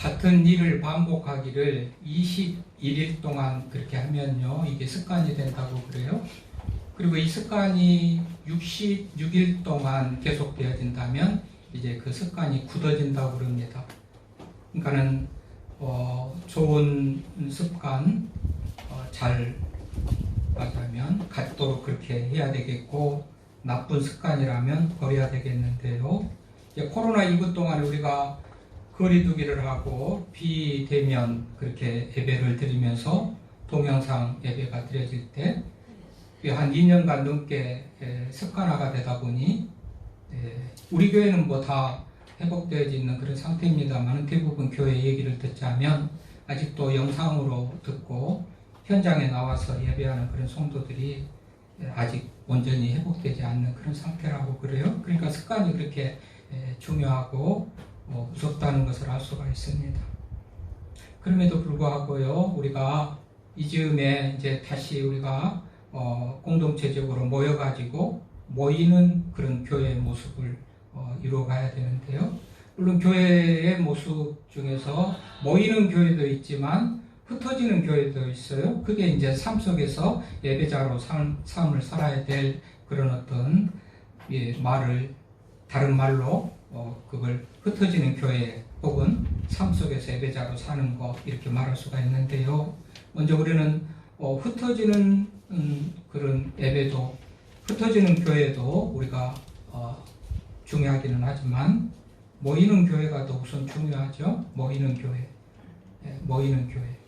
같은 일을 반복하기를 21일 동안 그렇게 하면요, 이게 습관이 된다고 그래요. 그리고 이 습관이 66일 동안 계속되어진다면 이제 그 습관이 굳어진다고 그럽니다. 그러니까는 좋은 습관 잘 하자면 갖도록 그렇게 해야 되겠고, 나쁜 습관이라면 버려야 되겠는데요. 이제 코로나19 동안에 우리가 거리두기를 하고 비대면 그렇게 예배를 드리면서 동영상 예배가 드려질 때 한 2년간 넘게 습관화가 되다 보니 우리 교회는 뭐 다 회복되어 있는 그런 상태입니다만, 대부분 교회 얘기를 듣자면 아직도 영상으로 듣고 현장에 나와서 예배하는 그런 성도들이 아직 온전히 회복되지 않는 그런 상태라고 그래요. 그러니까 습관이 그렇게 중요하고 무섭다는 것을 알 수가 있습니다. 그럼에도 불구하고요, 우리가 이 즈음에 이제 다시 우리가 공동체적으로 모여가지고 모이는 그런 교회의 모습을 이루어가야 되는데요. 물론 교회의 모습 중에서 모이는 교회도 있지만 흩어지는 교회도 있어요. 그게 이제 삶 속에서 예배자로 삶을 살아야 될 그런 어떤 말을 다른 말로 그걸 흩어지는 교회 혹은 삶 속에서 예배자로 사는 것, 이렇게 말할 수가 있는데요. 먼저 우리는 흩어지는 그런 예배도, 흩어지는 교회도 우리가 중요하기는 하지만 모이는 교회가 더 우선 중요하죠. 모이는 교회. 모이는 교회.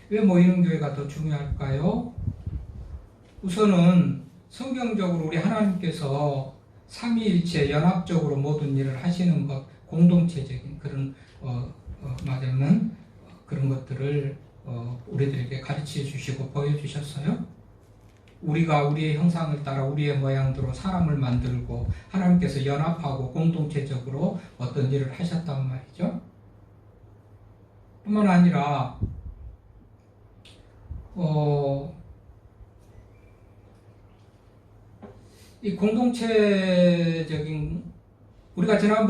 왜 모이는 교회가 더 중요할까요? 우선은 성경적으로 우리 하나님께서 삼위일체 연합적으로 모든 일을 하시는 것, 공동체적인 그런 말하자면 그런 것들을 우리들에게 가르쳐 주시고 보여주셨어요. 우리가 우리의 형상을 따라 우리의 모양대로 사람을 만들고 하나님께서 연합하고 공동체적으로 어떤 일을 하셨단 말이죠. 뿐만 아니라 이 공동체적인, 우리가 지난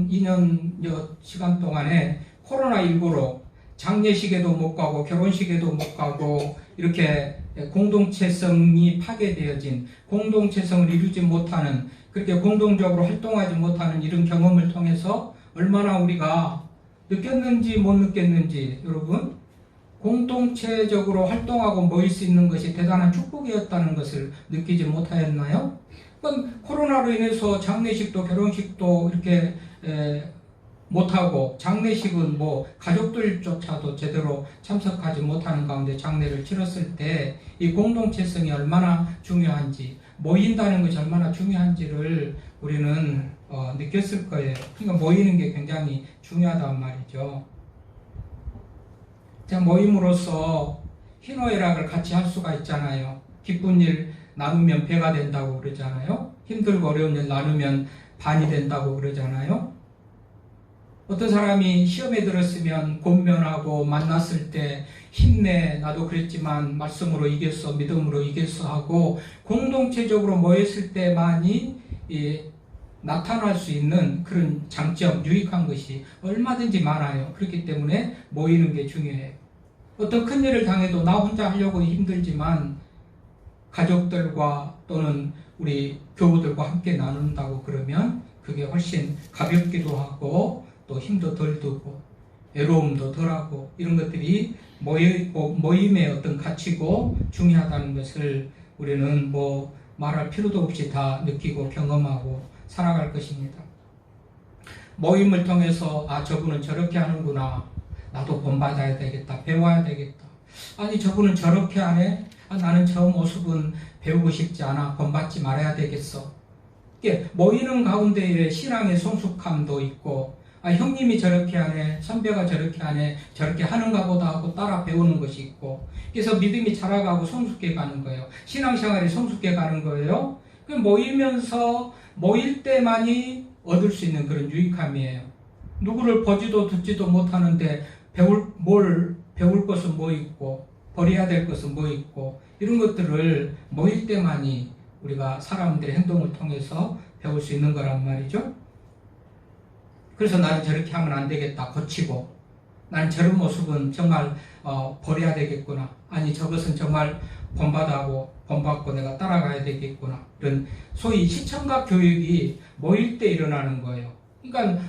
2년 시간 동안에 코로나19로 장례식에도 못 가고 결혼식에도 못 가고 이렇게 공동체성이 파괴되어진, 공동체성을 이루지 못하는, 그렇게 공동적으로 활동하지 못하는 이런 경험을 통해서 얼마나 우리가 느꼈는지 못 느꼈는지, 여러분, 공동체적으로 활동하고 모일 수 있는 것이 대단한 축복이었다는 것을 느끼지 못하였나요? 그건 코로나로 인해서 장례식도 결혼식도 이렇게 못하고, 장례식은 뭐 가족들조차도 제대로 참석하지 못하는 가운데 장례를 치렀을 때 이 공동체성이 얼마나 중요한지, 모인다는 것이 얼마나 중요한지를 우리는 느꼈을 거예요. 그러니까 모이는 게 굉장히 중요하단 말이죠. 자, 모임으로써 희노애락을 같이 할 수가 있잖아요. 기쁜 일 나누면 배가 된다고 그러잖아요. 힘들고 어려운 일 나누면 반이 된다고 그러잖아요. 어떤 사람이 시험에 들었으면 권면하고, 만났을 때 힘내, 나도 그랬지만 말씀으로 이겼어, 믿음으로 이겼어 하고 공동체적으로 모였을 때만이 나타날 수 있는 그런 장점, 유익한 것이 얼마든지 많아요. 그렇기 때문에 모이는 게 중요해요. 어떤 큰 일을 당해도 나 혼자 하려고 힘들지만 가족들과 또는 우리 교우들과 함께 나눈다고 그러면 그게 훨씬 가볍기도 하고 또 힘도 덜 들고 외로움도 덜하고, 이런 것들이 모임의 어떤 가치고 중요하다는 것을 우리는 뭐 말할 필요도 없이 다 느끼고 경험하고 살아갈 것입니다. 모임을 통해서 저분은 저렇게 하는구나, 나도 본받아야 되겠다, 배워야 되겠다. 아니 저분은 저렇게 하네, 나는 저 모습은 배우고 싶지 않아, 본받지 말아야 되겠어. 이게 모이는 가운데에 신앙의 성숙함도 있고, 형님이 저렇게 하네, 선배가 저렇게 하네, 저렇게 하는가 보다 하고 따라 배우는 것이 있고, 그래서 믿음이 자라가고 성숙해 가는 거예요. 신앙생활이 성숙해 가는 거예요. 모이면서 모일 때만이 얻을 수 있는 그런 유익함이에요. 누구를 보지도 듣지도 못하는데 배울 것은 뭐 있고 버려야 될 것은 뭐 있고, 이런 것들을 모일 때만이 우리가 사람들의 행동을 통해서 배울 수 있는 거란 말이죠. 그래서 나는 저렇게 하면 안 되겠다 고치고, 나는 저런 모습은 정말 버려야 되겠구나, 아니 저것은 정말 본받고 내가 따라가야 되겠구나, 이런 소위 시청각 교육이 모일 때 일어나는 거예요. 그러니까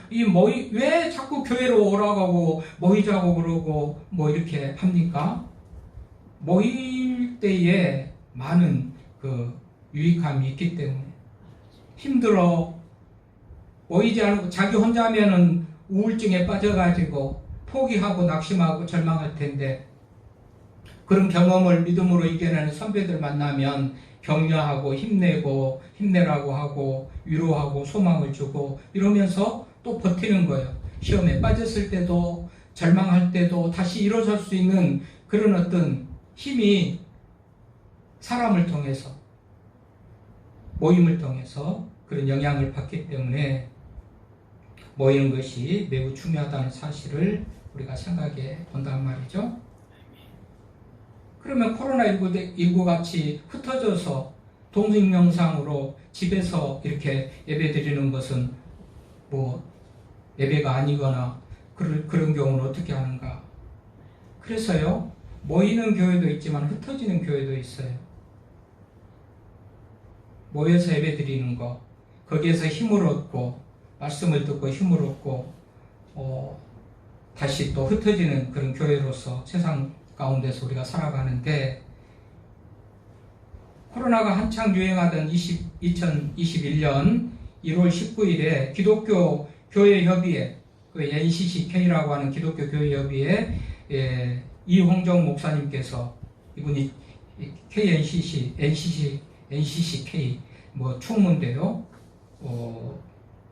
왜 자꾸 교회로 오라고 하고 모이자고 그러고 뭐 이렇게 합니까? 모일 때에 많은 그 유익함이 있기 때문에. 힘들어, 모이지 않고 자기 혼자 하면은 우울증에 빠져가지고 포기하고 낙심하고 절망할 텐데, 그런 경험을 믿음으로 이겨내는 선배들 만나면 격려하고 힘내라고 하고 위로하고 소망을 주고 이러면서 또 버티는 거예요. 시험에 빠졌을 때도 절망할 때도 다시 일어설 수 있는 그런 어떤 힘이 사람을 통해서, 모임을 통해서 그런 영향을 받기 때문에 모이는 것이 매우 중요하다는 사실을 우리가 생각해 본단 말이죠. 그러면 코로나19 같이 흩어져서 동승명상으로 집에서 이렇게 예배 드리는 것은 뭐 예배가 아니거나 그런 경우는 어떻게 하는가? 그래서요, 모이는 교회도 있지만 흩어지는 교회도 있어요. 모여서 예배 드리는 거, 거기에서 힘을 얻고 말씀을 듣고 힘을 얻고 다시 또 흩어지는 그런 교회로서 세상 가운데서 우리가 살아가는데, 코로나가 한창 유행하던 2021년 1월 19일에 기독교 교회협의회, 그 NCCK라고 하는 기독교 교회협의회 이홍정 목사님께서, 이분이 NCCK 뭐 총무인데요.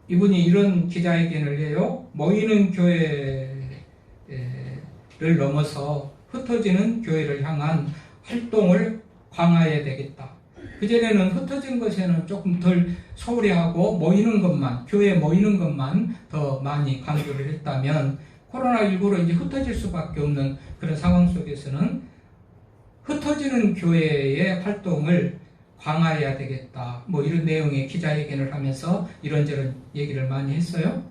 이분이 이런 기자회견을 해요. 모이는 교회를 넘어서 흩어지는 교회를 향한 활동을 강화해야 되겠다. 그전에는 흩어진 것에는 조금 덜 소홀히 하고 모이는 것만, 교회에 모이는 것만 더 많이 강조를 했다면, 코로나19로 이제 흩어질 수밖에 없는 그런 상황 속에서는 흩어지는 교회의 활동을 강화해야 되겠다. 뭐 이런 내용의 기자회견을 하면서 이런저런 얘기를 많이 했어요.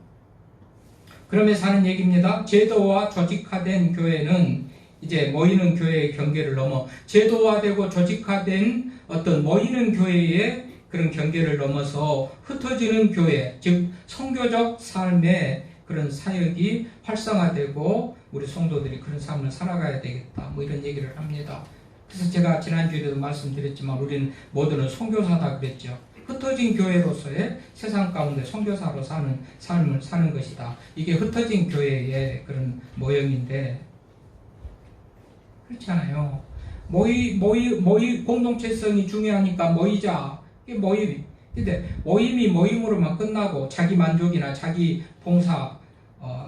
그러면서 하는 얘기입니다. 제도와 조직화된 교회는 이제 모이는 교회의 경계를 넘어 제도화되고 조직화된 어떤 모이는 교회의 그런 경계를 넘어서 흩어지는 교회, 즉 선교적 삶의 그런 사역이 활성화되고 우리 성도들이 그런 삶을 살아가야 되겠다. 뭐 이런 얘기를 합니다. 그래서 제가 지난주에도 말씀드렸지만 우리는 모두는 선교사다 그랬죠. 흩어진 교회로서의 세상 가운데 선교사로 사는 삶을 사는 것이다. 이게 흩어진 교회의 그런 모형인데, 그렇잖아요. 공동체성이 중요하니까 모이자. 이게 모임. 근데 모임이 모임으로만 끝나고 자기 만족이나 자기 봉사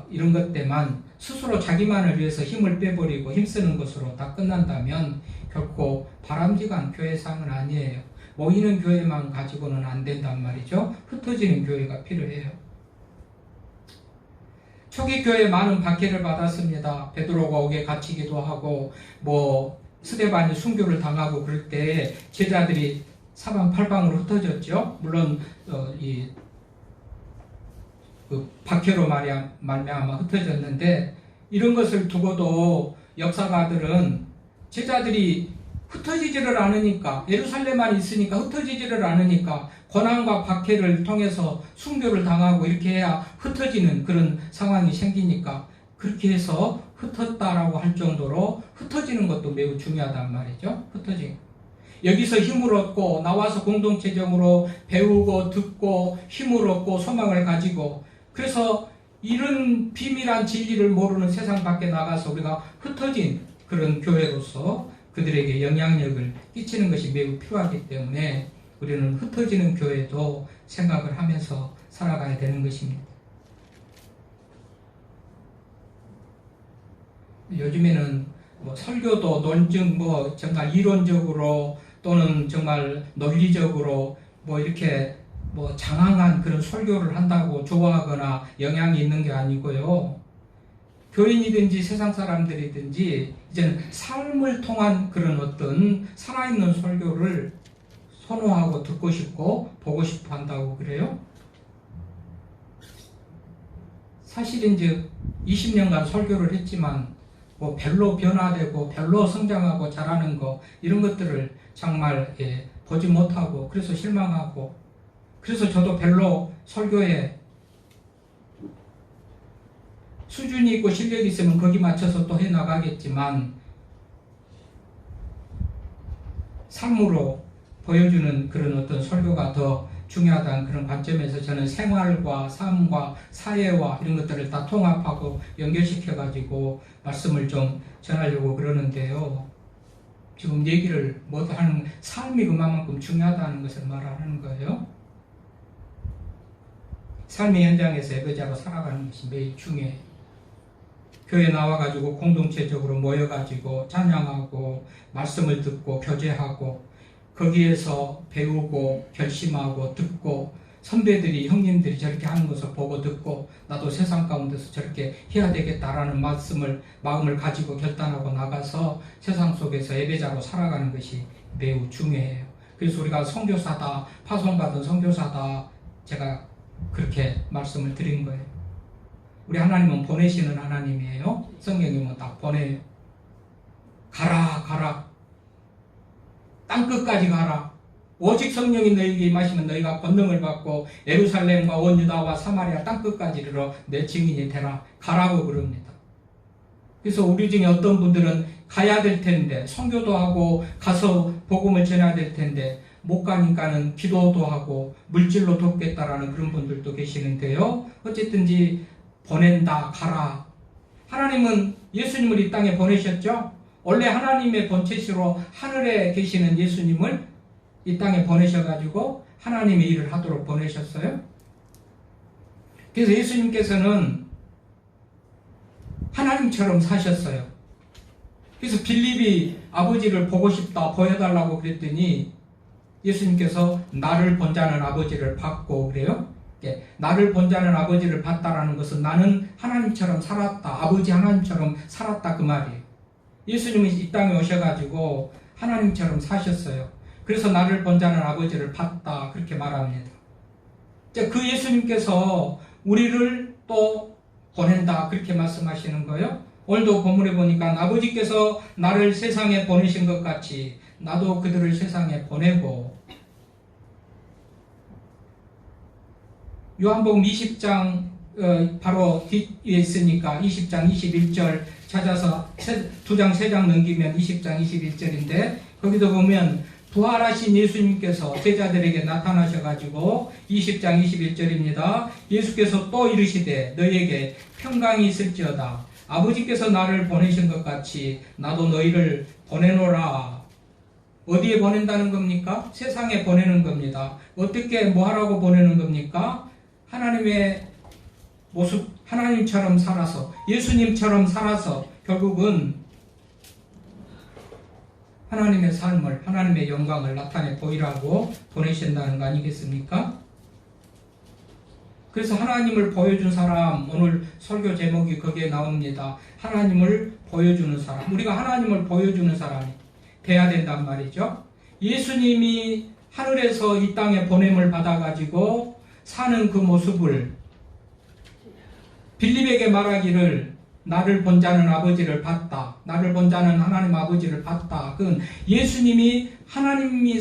이런 것 때만 스스로 자기만을 위해서 힘을 빼버리고 힘쓰는 것으로 다 끝난다면 결코 바람직한 교회상은 아니에요. 모이는 교회만 가지고는 안 된단 말이죠. 흩어지는 교회가 필요해요. 초기 교회에 많은 박해를 받았습니다. 베드로가 옥에 갇히기도 하고 뭐 스데반이 순교를 당하고 그럴 때 제자들이 사방팔방으로 흩어졌죠. 물론 그 박해로 말미암아 흩어졌는데, 이런 것을 두고도 역사가들은 제자들이 흩어지지를 않으니까, 예루살렘만 있으니까 흩어지지를 않으니까 고난과 박해를 통해서 순교를 당하고 이렇게 해야 흩어지는 그런 상황이 생기니까 그렇게 해서 흩었다라고 할 정도로 흩어지는 것도 매우 중요하단 말이죠. 흩어지는. 여기서 힘을 얻고 나와서 공동체적으로 배우고 듣고 힘을 얻고 소망을 가지고, 그래서 이런 비밀한 진리를 모르는 세상 밖에 나가서 우리가 흩어진 그런 교회로서 그들에게 영향력을 끼치는 것이 매우 필요하기 때문에 우리는 흩어지는 교회도 생각을 하면서 살아가야 되는 것입니다. 요즘에는 뭐 설교도 논증 정말 이론적으로 또는 정말 논리적으로 이렇게 장황한 그런 설교를 한다고 좋아하거나 영향이 있는 게 아니고요. 교인이든지 세상 사람들이든지 이제는 삶을 통한 그런 어떤 살아있는 설교를 선호하고 듣고 싶고 보고 싶어 한다고 그래요. 사실인즉 20년간 설교를 했지만 뭐 별로 변화되고 별로 성장하고 잘하는 거 이런 것들을 정말 보지 못하고 그래서 실망하고 그래서 저도 별로 설교에 수준이 있고 실력이 있으면 거기 맞춰서 또 해나가겠지만 삶으로 보여주는 그런 어떤 설교가 더 중요하다는 그런 관점에서 저는 생활과 삶과 사회와 이런 것들을 다 통합하고 연결시켜 가지고 말씀을 좀 전하려고 그러는데요. 지금 얘기를 못하는 삶이 그만큼 중요하다는 것을 말하는 거예요. 삶의 현장에서 예배자로 살아가는 것이 매일 중요해요. 교회 나와가지고 공동체적으로 모여가지고 찬양하고 말씀을 듣고 교제하고 거기에서 배우고 결심하고 듣고 선배들이 형님들이 저렇게 하는 것을 보고 듣고 나도 세상 가운데서 저렇게 해야 되겠다라는 마음을 가지고 결단하고 나가서 세상 속에서 예배자로 살아가는 것이 매우 중요해요. 그래서 우리가 선교사다, 파송받은 선교사다, 제가 그렇게 말씀을 드린 거예요. 우리 하나님은 보내시는 하나님이에요. 성경님은 딱 보내요. 가라 땅끝까지 가라. 오직 성령이 너희에게 임하시면 너희가 권능을 받고 예루살렘과 온 유다와 사마리아 땅끝까지 이르러 내 증인이 되라. 가라고 그럽니다. 그래서 우리 중에 어떤 분들은 가야 될 텐데 선교도 하고 가서 복음을 전해야 될 텐데 못 가니까는 기도도 하고 물질로 돕겠다라는 그런 분들도 계시는데요. 어쨌든지 보낸다, 가라. 하나님은 예수님을 이 땅에 보내셨죠? 원래 하나님의 본체시로 하늘에 계시는 예수님을 이 땅에 보내셔가지고 하나님의 일을 하도록 보내셨어요. 그래서 예수님께서는 하나님처럼 사셨어요. 그래서 빌립이 아버지를 보고 싶다, 보여달라고 그랬더니 예수님께서 나를 본 자는 아버지를 봤고 그래요. 나를 본 자는 아버지를 봤다라는 것은 나는 하나님처럼 살았다, 아버지 하나님처럼 살았다 그 말이에요. 예수님이 이 땅에 오셔가지고 하나님처럼 사셨어요. 그래서 나를 본 자는 아버지를 봤다 그렇게 말합니다. 그 예수님께서 우리를 또 보낸다 그렇게 말씀하시는 거예요. 오늘도 본문에 보니까 아버지께서 나를 세상에 보내신 것 같이 나도 그들을 세상에 보내고 요한복음 20장 바로 뒤에 있으니까 20장 21절 찾아서 2장 3장 넘기면 20장 21절인데 거기도 보면 부활하신 예수님께서 제자들에게 나타나셔가지고 20장 21절입니다. 예수께서 또 이르시되 너희에게 평강이 있을지어다. 아버지께서 나를 보내신 것 같이 나도 너희를 보내노라. 어디에 보낸다는 겁니까? 세상에 보내는 겁니다. 어떻게 뭐하라고 보내는 겁니까? 하나님의 모습, 하나님처럼 살아서 예수님처럼 살아서 결국은 하나님의 삶을, 하나님의 영광을 나타내 보이라고 보내신다는 거 아니겠습니까? 그래서 하나님을 보여준 사람, 오늘 설교 제목이 거기에 나옵니다. 하나님을 보여주는 사람. 우리가 하나님을 보여주는 사람이 돼야 된단 말이죠. 예수님이 하늘에서 이 땅에 보냄을 받아가지고 사는 그 모습을 빌립에게 말하기를 나를 본 자는 아버지를 봤다. 나를 본 자는 하나님 아버지를 봤다. 그건 예수님이 하나님이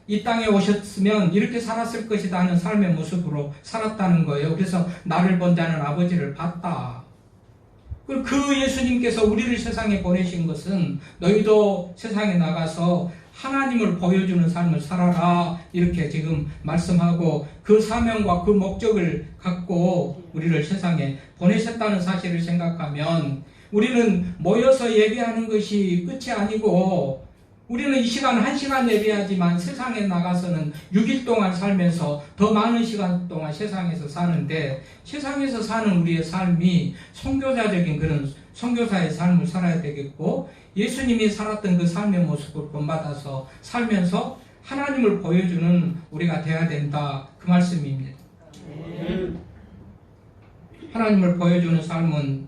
이 땅에 오셨으면 이렇게 살았을 것이다 하는 삶의 모습으로 살았다는 거예요. 그래서 나를 본 자는 아버지를 봤다. 그 예수님께서 우리를 세상에 보내신 것은 너희도 세상에 나가서 하나님을 보여주는 삶을 살아라 이렇게 지금 말씀하고 그 사명과 그 목적을 갖고 우리를 세상에 보내셨다는 사실을 생각하면 우리는 모여서 예배하는 것이 끝이 아니고 우리는 이 시간 1시간 예배하지만 세상에 나가서는 6일 동안 살면서 더 많은 시간 동안 세상에서 사는데 세상에서 사는 우리의 삶이 선교사적인 그런 선교사의 삶을 살아야 되겠고 예수님이 살았던 그 삶의 모습을 본받아서 살면서 하나님을 보여주는 우리가 되어야 된다 그 말씀입니다. 하나님을 보여주는 삶은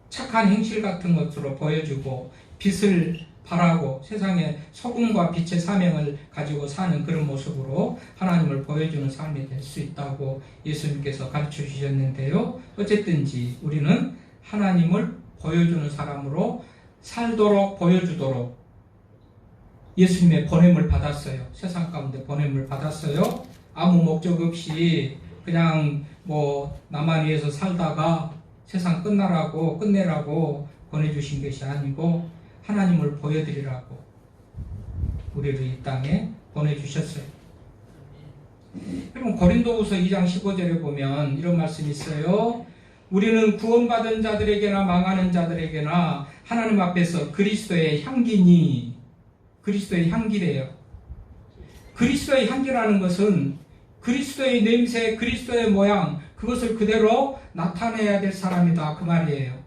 착한 행실 같은 것으로 보여주고 빛을 바라고 세상에 소금과 빛의 사명을 가지고 사는 그런 모습으로 하나님을 보여주는 삶이 될 수 있다고 예수님께서 가르쳐 주셨는데요. 어쨌든지 우리는 하나님을 보여주는 사람으로 살도록 보여주도록 예수님의 보냄을 받았어요. 세상 가운데 보냄을 받았어요. 아무 목적 없이 그냥 나만 위해서 살다가 세상 끝내라고 보내주신 것이 아니고 하나님을 보여드리라고 우리를 이 땅에 보내주셨어요. 여러분 고린도후서 2장 15절에 보면 이런 말씀이 있어요. 우리는 구원받은 자들에게나 망하는 자들에게나 하나님 앞에서 그리스도의 향기니, 그리스도의 향기래요. 그리스도의 향기라는 것은 그리스도의 냄새, 그리스도의 모양, 그것을 그대로 나타내야 될 사람이다 그 말이에요.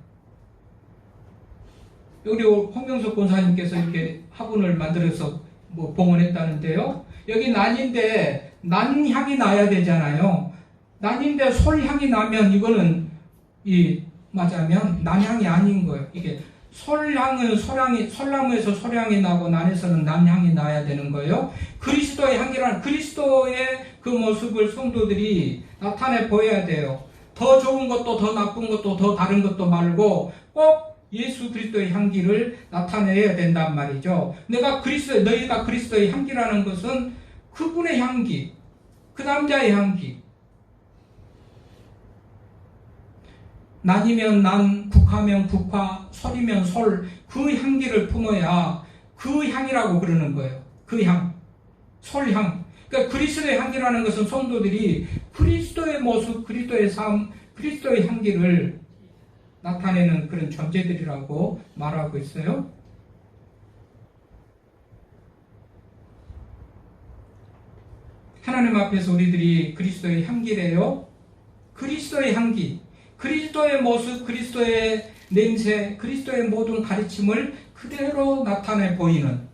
여기 홍명석 권사님께서 이렇게 화분을 만들어서 봉헌했다는데요. 여기 난인데 난향이 나야 되잖아요. 난인데 솔향이 나면 이거는 맞으면 난향이 아닌 거예요. 이게 솔나무에서 솔향이 나고 난에서는 난향이 나야 되는 거예요. 그리스도의 향기란 그리스도의 그 모습을 성도들이 나타내 보여야 돼요. 더 좋은 것도 더 나쁜 것도 더 다른 것도 말고 꼭 예수 그리스도의 향기를 나타내야 된단 말이죠. 너희가 그리스도의 향기라는 것은 그분의 향기, 그 남자의 향기. 난이면 난, 국화면 국화, 솔이면 솔, 그 향기를 품어야 그 향이라고 그러는 거예요. 그 향, 솔향. 그러니까 그리스도의 향기라는 것은 성도들이 그리스도의 모습, 그리스도의 삶, 그리스도의 향기를 나타내는 그런 존재들이라고 말하고 있어요. 하나님 앞에서 우리들이 그리스도의 향기래요. 그리스도의 향기, 그리스도의 모습, 그리스도의 냄새, 그리스도의 모든 가르침을 그대로 나타내 보이는.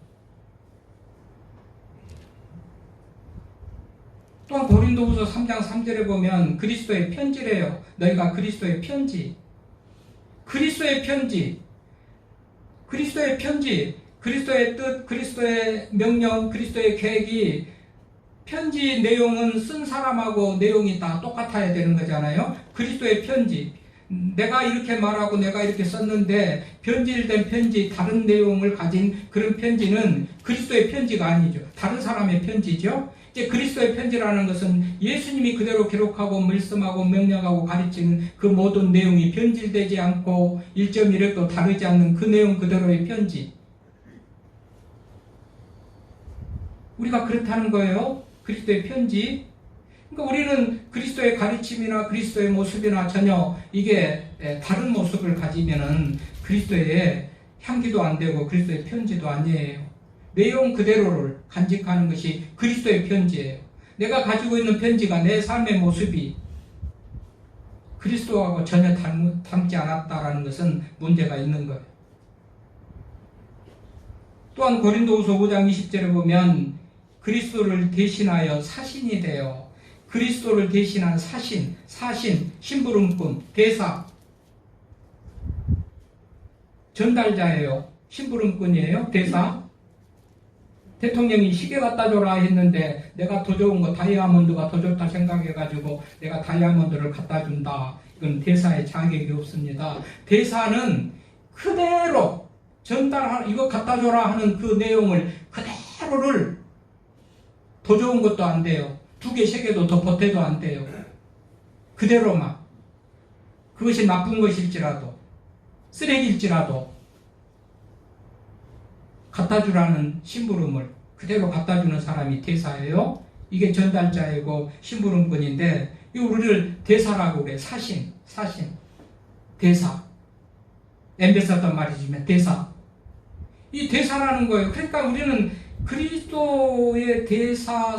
또한 고린도후서 3장 3절에 보면 그리스도의 편지래요. 너희가 그리스도의 편지, 그리스도의 편지, 그리스도의 편지, 그리스도의 뜻, 그리스도의 명령, 그리스도의 계획이 편지 내용은 쓴 사람하고 내용이 다 똑같아야 되는 거잖아요. 그리스도의 편지, 내가 이렇게 말하고 내가 이렇게 썼는데 변질된 편지, 다른 내용을 가진 그런 편지는 그리스도의 편지가 아니죠. 다른 사람의 편지죠. 이제 그리스도의 편지라는 것은 예수님이 그대로 기록하고 말씀하고 명령하고 가르치는 그 모든 내용이 변질되지 않고 1.1획도 다르지 않는 그 내용 그대로의 편지. 우리가 그렇다는 거예요. 그리스도의 편지. 그러니까 우리는 그리스도의 가르침이나 그리스도의 모습이나 전혀 이게 다른 모습을 가지면은 그리스도의 향기도 안 되고 그리스도의 편지도 아니에요. 내용 그대로를 간직하는 것이 그리스도의 편지예요. 내가 가지고 있는 편지가 내 삶의 모습이 그리스도하고 전혀 닮지 않았다라는 것은 문제가 있는 거예요. 또한 고린도후서 5장 20절에 보면 그리스도를 대신하여 사신이 되어 그리스도를 대신한 사신, 심부름꾼, 대사, 전달자예요. 심부름꾼이에요. 대사. 대통령이 시계 갖다 줘라 했는데 내가 더 좋은 거 다이아몬드가 더 좋다 생각해가지고 내가 다이아몬드를 갖다 준다. 이건 대사의 자격이 없습니다. 대사는 그대로 이거 갖다 줘라 하는 그 내용을 그대로를 더 좋은 것도 안 돼요. 2개, 3개도 더 보태도 안 돼요. 그대로만. 그것이 나쁜 것일지라도 쓰레기일지라도 갖다 주라는 심부름을 그대로 갖다 주는 사람이 대사예요. 이게 전달자이고 심부름꾼인데 우리를 대사라고 그래. 사신, 대사. 엠베서던 말이지만 대사. 이 대사라는 거예요. 그러니까 우리는 그리스도의 대사,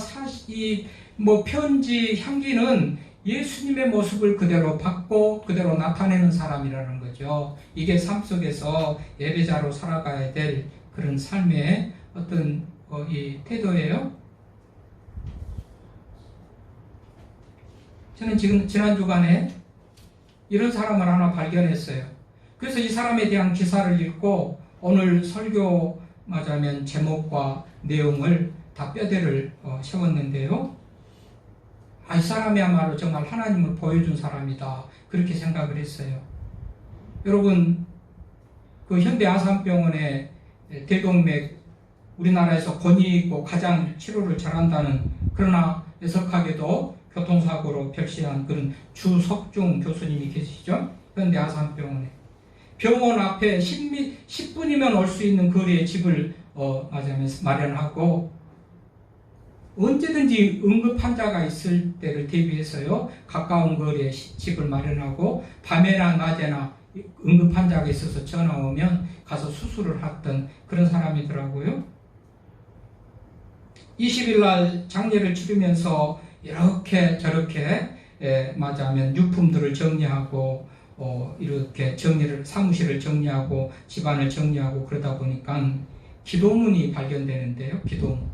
편지, 향기는 예수님의 모습을 그대로 받고 그대로 나타내는 사람이라는 거죠. 이게 삶 속에서 예배자로 살아가야 될 그런 삶의 어떤 이 태도예요. 저는 지난 주간에 이런 사람을 하나 발견했어요. 그래서 이 사람에 대한 기사를 읽고 오늘 설교 말하자면 제목과 내용을 다 뼈대를 세웠는데요. 이 사람이야말로 정말 하나님을 보여준 사람이다, 그렇게 생각을 했어요. 여러분, 그 현대 아산병원의 대동맥, 우리나라에서 권위 있고 가장 치료를 잘한다는, 그러나 애석하게도 교통사고로 별세한 그런 주석중 교수님이 계시죠. 현대 아산병원에. 병원 앞에 10분이면 올 수 있는 거리에 집을 마련하고, 언제든지 응급 환자가 있을 때를 대비해서요, 가까운 거리에 집을 마련하고, 밤에나 낮에나 응급 환자가 있어서 전화 오면 가서 수술을 했던 그런 사람이더라고요. 20일 날 장례를 치르면서 이렇게 저렇게 말하자면 유품들을 정리하고, 이렇게 사무실을 정리하고 집안을 정리하고 그러다 보니까 기도문이 발견되는데요. 기도문.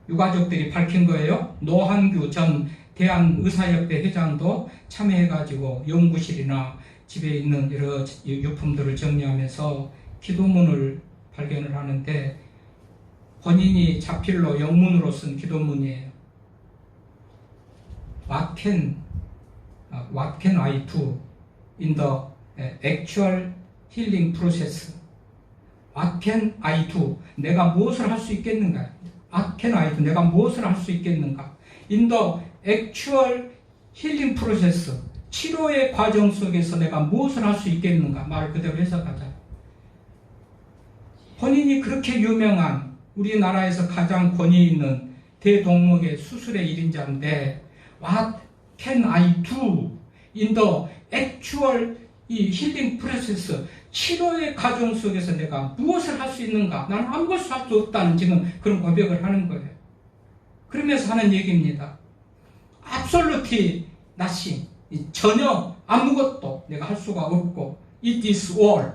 유가족들이 밝힌 거예요. 노한규 전 대한의사협회 회장도 참여해가지고 연구실이나 집에 있는 여러 유품들을 정리하면서 기도문을 발견을 하는데, 본인이 자필로 영문으로 쓴 기도문이에요. What can I do in the actual healing process? What can I do? 내가 무엇을 할 수 있겠는가? What can I do? 내가 무엇을 할 수 있겠는가? In the actual healing process. 치료의 과정 속에서 내가 무엇을 할 수 있겠는가? 말 그대로 해석하자. 본인이 그렇게 유명한 우리나라에서 가장 권위 있는 대동맥의 수술의 1인자인데, What can I do in the actual 이 힐링 프로세스, 치료의 과정 속에서 내가 무엇을 할 수 있는가? 나는 아무것도 할 수 없다는 지금 그런 고백을 하는 거예요. 그러면서 하는 얘기입니다. Absolutely nothing. 전혀 아무것도 내가 할 수가 없고, It is all.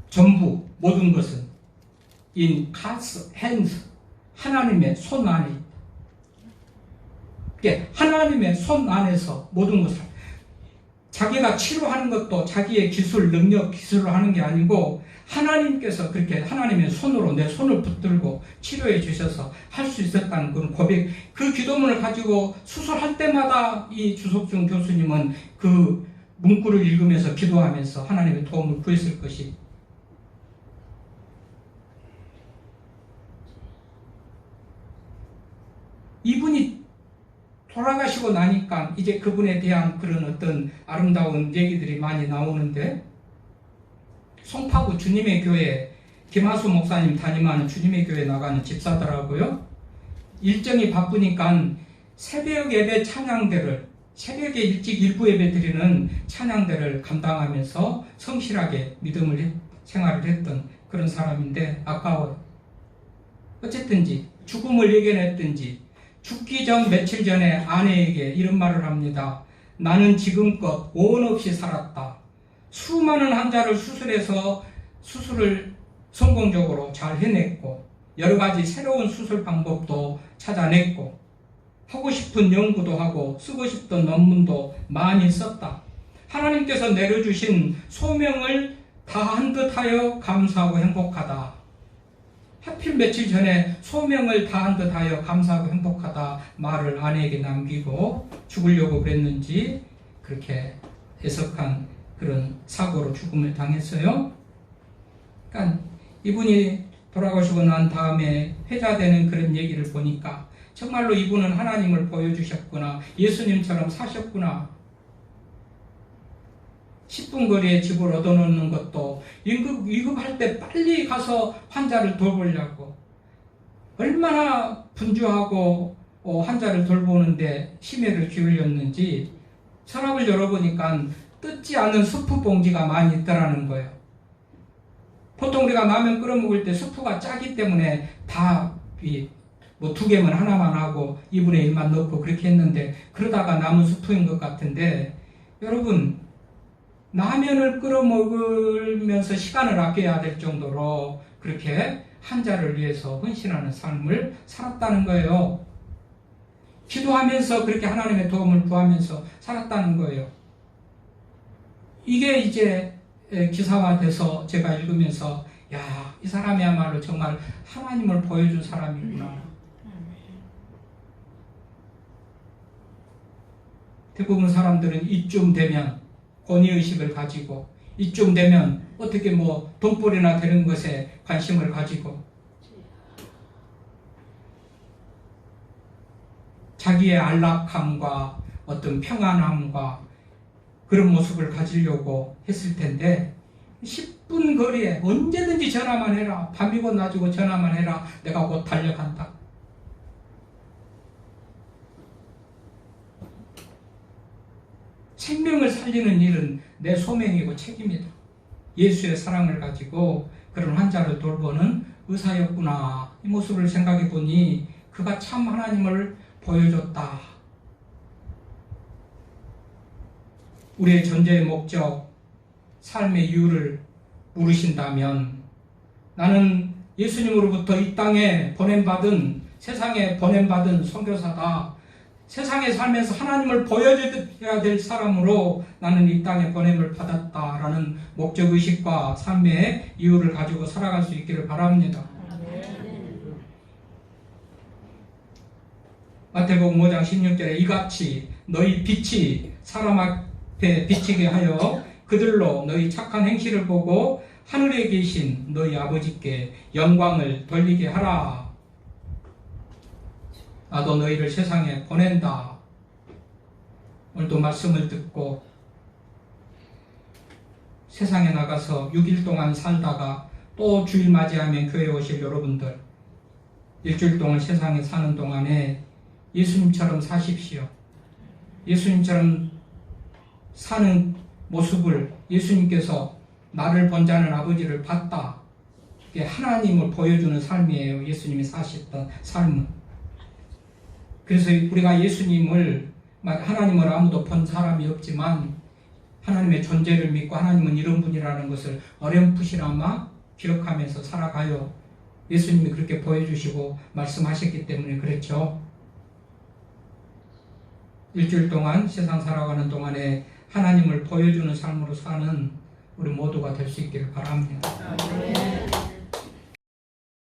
전부, 모든 것은 in God's hands. 하나님의 손 안에 있다. 하나님의 손 안에서 모든 것을, 자기가 치료하는 것도 자기의 기술, 능력, 기술로 하는 게 아니고 하나님께서 그렇게 하나님의 손으로 내 손을 붙들고 치료해 주셔서 할 수 있었다는 그런 고백, 그 기도문을 가지고 수술할 때마다 이 주석중 교수님은 그 문구를 읽으면서 기도하면서 하나님의 도움을 구했을 것이. 이분이 돌아가시고 나니까 이제 그분에 대한 그런 어떤 아름다운 얘기들이 많이 나오는데, 송파구 주님의 교회, 김하수 목사님 담임하는 주님의 교회 나가는 집사더라고요. 일정이 바쁘니까 새벽 예배 찬양대를, 새벽에 일찍 일부 예배 드리는 찬양대를 감당하면서 성실하게 믿음을 생활을 했던 그런 사람인데, 아까워요. 어쨌든지 죽음을 예견했든지 죽기 전 며칠 전에 아내에게 이런 말을 합니다. 나는 지금껏 오온 없이 살았다. 수많은 환자를 수술해서 수술을 성공적으로 잘 해냈고, 여러 가지 새로운 수술 방법도 찾아냈고, 하고 싶은 연구도 하고 쓰고 싶던 논문도 많이 썼다. 하나님께서 내려주신 소명을 다한 듯하여 감사하고 행복하다. 하필 며칠 전에 소명을 다한 듯하여 감사하고 행복하다 말을 아내에게 남기고 죽으려고 그랬는지 그렇게 애석한 그런 사고로 죽음을 당했어요. 그러니까 이분이 돌아가시고 난 다음에 회자되는 그런 얘기를 보니까 정말로 이분은 하나님을 보여주셨구나, 예수님처럼 사셨구나. 10분 거리에 집을 얻어놓는 것도 위급할 때 빨리 가서 환자를 돌보려고 얼마나 분주하고 환자를 돌보는데 심혈을 기울였는지, 서랍을 열어보니까 뜯지 않은 스프 봉지가 많이 있더라는 거예요. 보통 우리가 라면 끓여 먹을 때 스프가 짜기 때문에 다 뭐 2개면 하나만 하고 2분의 1만 넣고 그렇게 했는데, 그러다가 남은 스프인 것 같은데, 여러분 라면을 끓여 먹으면서 시간을 아껴야 될 정도로 그렇게 환자를 위해서 헌신하는 삶을 살았다는 거예요. 기도하면서 그렇게 하나님의 도움을 구하면서 살았다는 거예요. 이게 이제 기사화돼서 제가 읽으면서 야, 이 사람이야말로 정말 하나님을 보여준 사람이구나. 대부분 사람들은 이쯤 되면 권위의식을 가지고, 이쯤 되면 어떻게 뭐 돈벌이나 되는 것에 관심을 가지고, 자기의 안락함과 어떤 평안함과 그런 모습을 가지려고 했을 텐데, 10분 거리에 언제든지 전화만 해라. 밤이고 낮이고 전화만 해라. 내가 곧 달려간다. 생명을 살리는 일은 내 소명이고 책임이다. 예수의 사랑을 가지고 그런 환자를 돌보는 의사였구나. 이 모습을 생각해 보니 그가 참 하나님을 보여줬다. 우리의 존재의 목적, 삶의 이유를 물으신다면, 나는 예수님으로부터 이 땅에 보냄받은, 세상에 보냄받은 선교사다. 세상에 살면서 하나님을 보여줘야 될 사람으로 나는 이 땅에 보냄을 받았다라는 목적의식과 삶의 이유를 가지고 살아갈 수 있기를 바랍니다. 마태복음 5장 16절에 이같이 너희 빛이 사람 앞에 비치게 하여 그들로 너희 착한 행실을 보고 하늘에 계신 너희 아버지께 영광을 돌리게 하라. 나도 너희를 세상에 보낸다. 오늘도 말씀을 듣고 세상에 나가서 6일 동안 살다가 또 주일 맞이하면 교회에 오실 여러분들, 일주일 동안 세상에 사는 동안에 예수님처럼 사십시오. 예수님처럼 사는 모습을, 예수님께서 나를 본자는 아버지를 봤다. 이게 하나님을 보여주는 삶이에요. 예수님이 사셨던 삶은. 그래서 우리가 예수님을, 하나님을 아무도 본 사람이 없지만 하나님의 존재를 믿고 하나님은 이런 분이라는 것을 어렴풋이나마 기억하면서 살아가요. 예수님이 그렇게 보여주시고 말씀하셨기 때문에 그렇죠. 일주일 동안 세상 살아가는 동안에 하나님을 보여주는 삶으로 사는 우리 모두가 될 수 있기를 바랍니다.